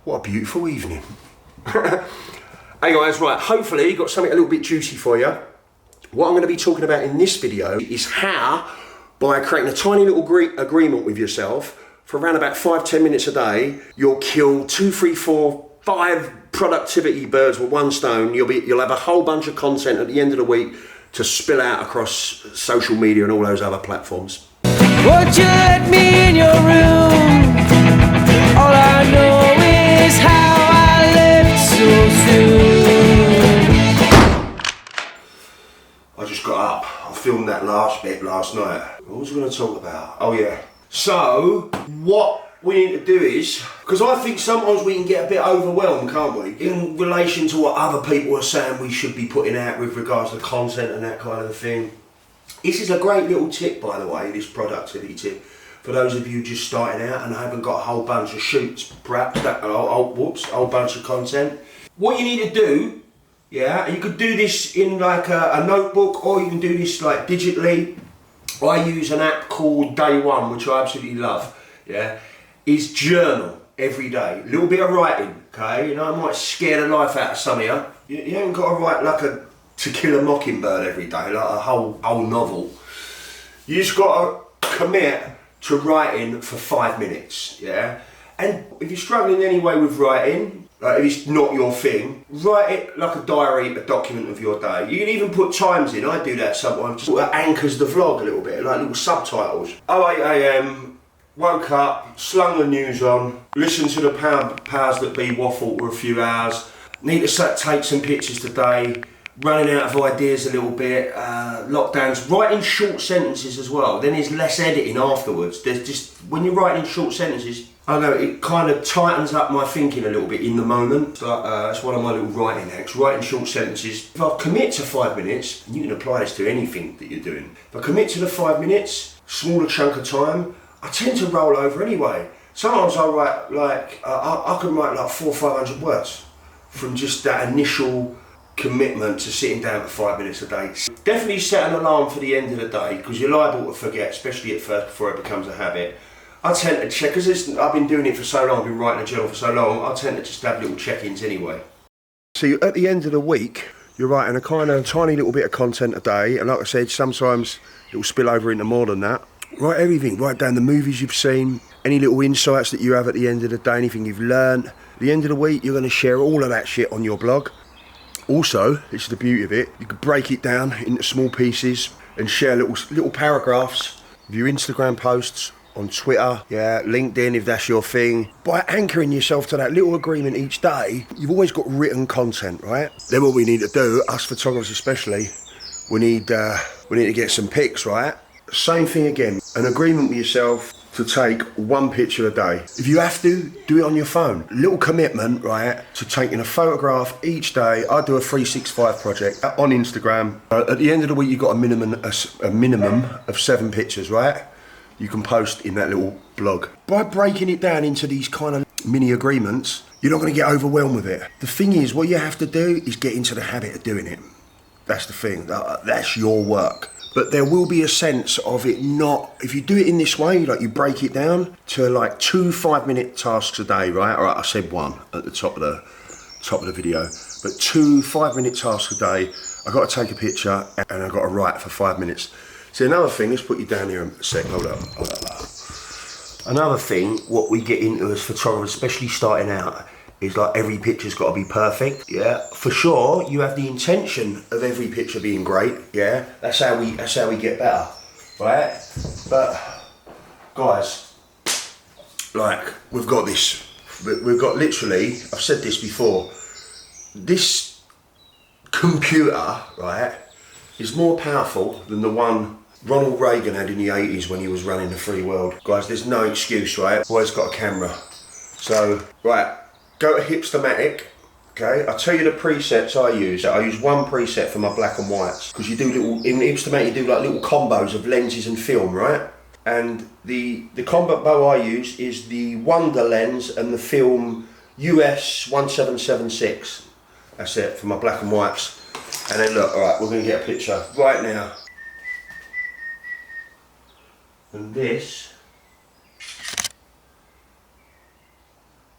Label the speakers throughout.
Speaker 1: What a beautiful evening. Hey guys, right, hopefully got something a little bit juicy for you. What I'm going to be talking about in this video is how, by creating a tiny little agreement with yourself for around about 5-10 minutes a day, you'll kill 2, 3, 4, 5 productivity birds with one stone. You'll have a whole bunch of content at the end of the week to spill out across social media and all those other platforms.
Speaker 2: Won't you let me in your room? All I know is how I left so soon.
Speaker 1: I just got up. I filmed that last bit last night. What was I going to talk about? Oh yeah. So, what we need to do is, because I think sometimes we can get a bit overwhelmed, can't we? In relation to what other people are saying we should be putting out with regards to content and that kind of thing. This is a great little tip, by the way, this productivity tip, for those of you just starting out and haven't got a whole bunch of shoots, perhaps, a whole bunch of content. What you need to do, yeah, you could do this in like a notebook, or you can do this like digitally. I use an app called Day One, which I absolutely love, yeah, is journal every day. A little bit of writing, okay? You know, it might scare the life out of some of you. You haven't got to write like a To Kill a Mockingbird every day, like a whole novel. You just got to commit to writing for 5 minutes, yeah? And if you're struggling in any way with writing, like if it's not your thing, write it like a diary, a document of your day. You can even put times in. I do that sometimes, just sort of anchors the vlog a little bit, like little subtitles. 8 AM, woke up, slung the news on, listened to the powers that be waffle for a few hours, need to take some pictures today, running out of ideas a little bit, lockdowns, writing short sentences as well. Then there's less editing afterwards. There's just, when you're writing short sentences, I know it kind of tightens up my thinking a little bit in the moment. So, that's one of my little writing hacks, writing short sentences. If I commit to 5 minutes, and you can apply this to anything that you're doing. If I commit to the 5 minutes, smaller chunk of time, I tend to roll over anyway. Sometimes I write like, I can write like 400 or 500 words from just that initial commitment to sitting down for 5 minutes a day. Definitely set an alarm for the end of the day, because you're liable to forget, especially at first before it becomes a habit. I tend to check, because I've been doing it for so long, I've been writing a journal for so long, I tend to just have little check-ins anyway. So at the end of the week, you're writing a kind of tiny little bit of content a day, and like I said, sometimes it will spill over into more than that. Write everything, write down the movies you've seen, any little insights that you have at the end of the day, anything you've learned. At the end of the week, you're going to share all of that shit on your blog. Also, this is the beauty of it, you could break it down into small pieces and share little paragraphs of your Instagram posts, on Twitter, yeah, LinkedIn if that's your thing. By anchoring yourself to that little agreement each day, you've always got written content, right? Then what we need to do, us photographers especially, we need to get some pics, right? Same thing again, an agreement with yourself to take 1 picture a day. If you have to, do it on your phone. Little commitment, right, to taking a photograph each day. I do a 365 project on Instagram. At the end of the week, you've got a minimum of 7 pictures, right? You can post in that little blog. By breaking it down into these kind of mini agreements, you're not going to get overwhelmed with it. The thing is, what you have to do is get into the habit of doing it. That's the thing, that's your work. But there will be a sense of it not, if you do it in this way, like you break it down to like 2 5-minute tasks a day, right? All right, I said 1 at the top of the video, but 2 5-minute tasks a day. I've got to take a picture and I've got to write for 5 minutes. See, another thing, let's put you down here a sec, hold up. Another thing, what we get into as photographers, especially starting out, is like every picture's got to be perfect, yeah. For sure, you have the intention of every picture being great, yeah. That's how we get better, right? But guys, like we've got literally, I've said this before, this computer, right, is more powerful than the one Ronald Reagan had in the 80s when he was running the free world. Guys, there's no excuse, right? Boy's got a camera. So, right, go to Hipstamatic, okay? I'll tell you the presets I use. I use 1 preset for my black and whites, because you do in Hipstamatic you do like little combos of lenses and film, right? And the combo I use is the Wonder lens and the film US 1776. That's it for my black and whites. And then look, alright, we're going to get a picture right now. And this,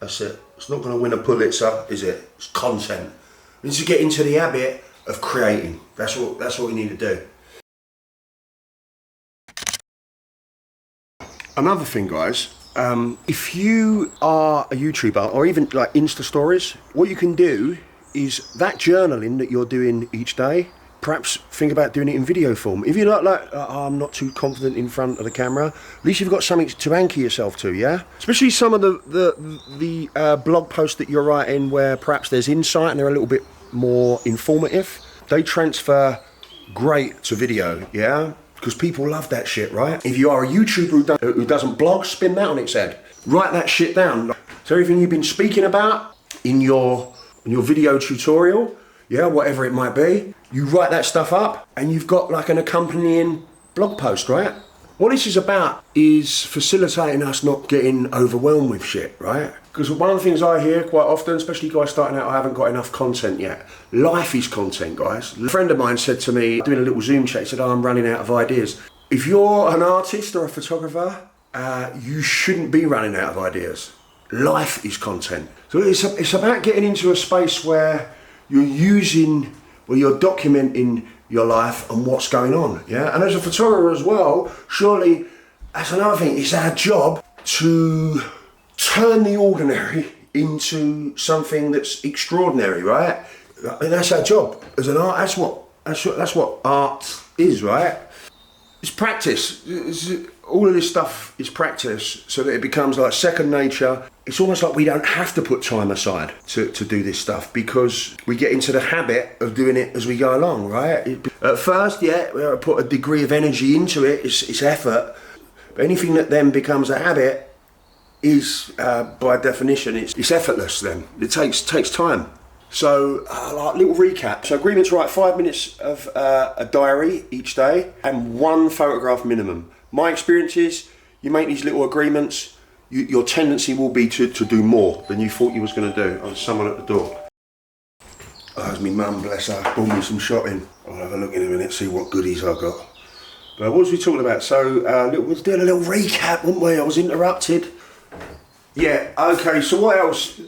Speaker 1: that's it. It's not going to win a Pulitzer, is it? It's content. We need to get into the habit of creating. That's what we need to do. Another thing, guys, if you are a YouTuber or even like Insta stories, what you can do is that journaling that you're doing each day, perhaps think about doing it in video form. If you're not like, oh, I'm not too confident in front of the camera, at least you've got something to anchor yourself to, yeah? Especially some of the blog posts that you're writing where perhaps there's insight and they're a little bit more informative. They transfer great to video, yeah? Because people love that shit, right? If you are a YouTuber who doesn't blog, spin that on its head. Write that shit down. So everything you've been speaking about in your video tutorial, yeah, whatever it might be, you write that stuff up and you've got like an accompanying blog post, right? What this is about is facilitating us not getting overwhelmed with shit, right? Because one of the things I hear quite often, especially guys starting out, I haven't got enough content yet. Life is content, guys. A friend of mine said to me, doing a little Zoom chat, he said, oh, I'm running out of ideas. If you're an artist or a photographer, you shouldn't be running out of ideas. Life is content. So it's about getting into a space where you're documenting your life and what's going on, yeah? And as a photographer as well, surely, that's another thing, it's our job to turn the ordinary into something that's extraordinary, right? And that's our job as an art. That's what art is, right? It's practice. All of this stuff is practice, so that it becomes like second nature. It's almost like we don't have to put time aside to do this stuff because we get into the habit of doing it as we go along, right? At first, yeah, we put a degree of energy into it. It's effort. But anything that then becomes a habit is, by definition, it's effortless then. It takes time. So, like little recap. So agreement to write 5 minutes of a diary each day and 1 photograph minimum. My experience is, you make these little agreements, your tendency will be to do more than you thought you was going to do. Oh, there's someone at the door. Oh, that's me mum, bless her, bought me some shopping. I'll have a look in a minute, see what goodies I've got. But what was we talking about? So, we was doing a little recap, weren't we? I was interrupted. Yeah, okay, so what else?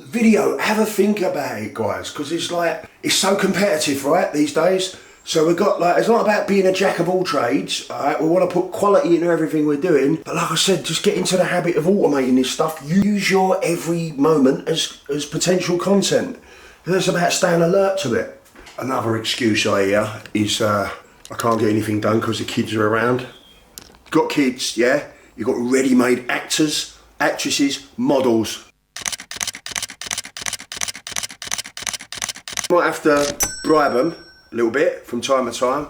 Speaker 1: Video, have a think about it, guys, because it's so competitive, right, these days. So we've got it's not about being a jack of all trades, all right? We want to put quality into everything we're doing. But like I said, just get into the habit of automating this stuff. Use your every moment as potential content. And it's about staying alert to it. Another excuse I hear is I can't get anything done because the kids are around. Got kids, yeah? You've got ready-made actors, actresses, models. Might have to bribe them a little bit from time to time,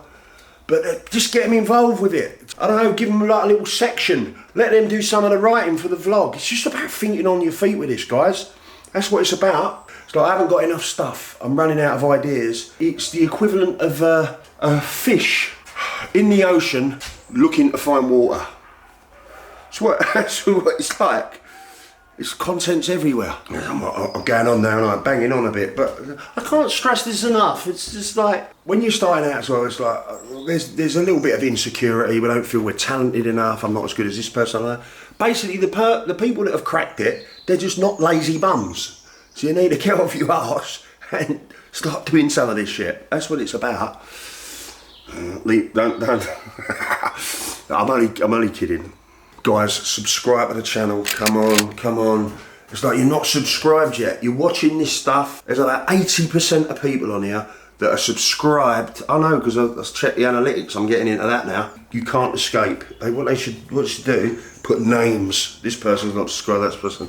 Speaker 1: but just get them involved with it. I don't know, give them like a little section. Let them do some of the writing for the vlog. It's just about thinking on your feet with this, guys. That's what it's about. It's like I haven't got enough stuff. I'm running out of ideas. It's the equivalent of a fish in the ocean looking to find water. That's what it's like. It's content's everywhere. I'm going on now and I'm banging on a bit, but I can't stress this enough. It's just like, when you're starting out as well, it's like, there's a little bit of insecurity. We don't feel we're talented enough. I'm not as good as this person. Basically, the people that have cracked it, they're just not lazy bums. So you need to get off your arse and start doing some of this shit. That's what it's about. Don't. I'm only kidding. Guys, subscribe to the channel. Come on. It's like you're not subscribed yet. You're watching this stuff. There's about 80% of people on here that are subscribed. I know, because I've checked the analytics. I'm getting into that now. You can't escape. What they should do, put names. This person's not subscribed, that person.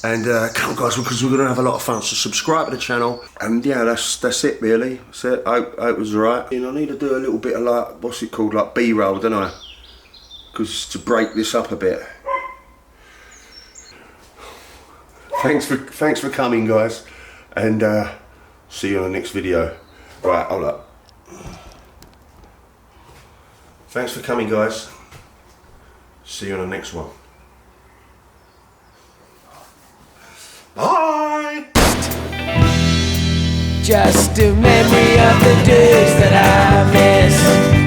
Speaker 1: And come on, guys, because we're going to have a lot of fun. So subscribe to the channel. And yeah, that's it, really. That's it. I hope it was alright. I need to do a little bit of like, what's it called, like B-roll, don't I? Because to break this up a bit. Thanks for coming, guys, and see you on the next video. Right, hold up. Thanks for coming, guys. See you on the next one. Bye.
Speaker 2: Just a memory of the days that I miss.